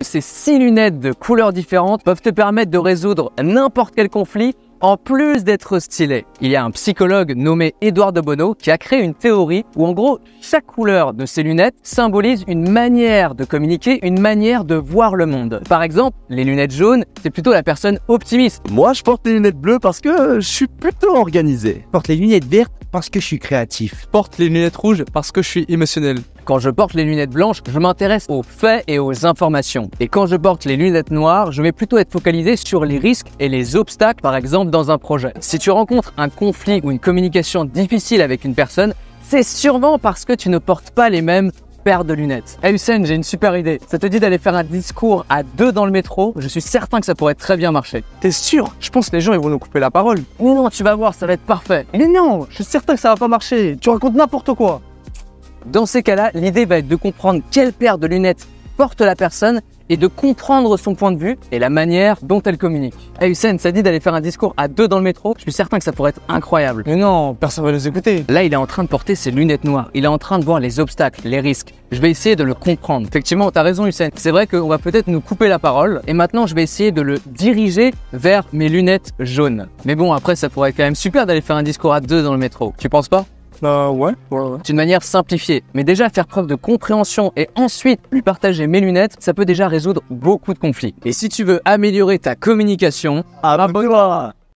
ces 6 lunettes de couleurs différentes peuvent te permettre de résoudre n'importe quel conflit en plus d'être stylé. Il y a un psychologue nommé Édouard de Bono qui a créé une théorie où en gros, chaque couleur de ces lunettes symbolise une manière de communiquer, une manière de voir le monde. Par exemple, les lunettes jaunes, c'est plutôt la personne optimiste. Moi, je porte les lunettes bleues parce que je suis plutôt organisé. Je porte les lunettes vertes parce que je suis créatif. Je porte les lunettes rouges parce que je suis émotionnel. Quand je porte les lunettes blanches, je m'intéresse aux faits et aux informations. Et quand je porte les lunettes noires, je vais plutôt être focalisé sur les risques et les obstacles, par exemple dans un projet. Si tu rencontres un conflit ou une communication difficile avec une personne, c'est sûrement parce que tu ne portes pas les mêmes paires de lunettes. Hey Hussein, j'ai une super idée. Ça te dit d'aller faire un discours à 2 dans le métro? Je suis certain que ça pourrait très bien marcher. T'es sûr? Je pense que les gens ils vont nous couper la parole. Mais non, tu vas voir, ça va être parfait. Mais non, je suis certain que ça va pas marcher. Tu racontes n'importe quoi. Dans ces cas-là, l'idée va être de comprendre quelle paire de lunettes porte la personne et de comprendre son point de vue et la manière dont elle communique. Hey Hussein, ça dit d'aller faire un discours à 2 dans le métro? Je suis certain que ça pourrait être incroyable. Mais non, personne va nous écouter. Là, il est en train de porter ses lunettes noires. Il est en train de voir les obstacles, les risques. Je vais essayer de le comprendre. Effectivement, t'as raison Hussein. C'est vrai qu'on va peut-être nous couper la parole. Et maintenant, je vais essayer de le diriger vers mes lunettes jaunes. Mais bon, après, ça pourrait être quand même super d'aller faire un discours à 2 dans le métro. Tu penses pas? Ouais. D'une manière simplifiée. Mais déjà, faire preuve de compréhension et ensuite lui partager mes lunettes, ça peut déjà résoudre beaucoup de conflits. Et si tu veux améliorer ta communication, Abonne-toi.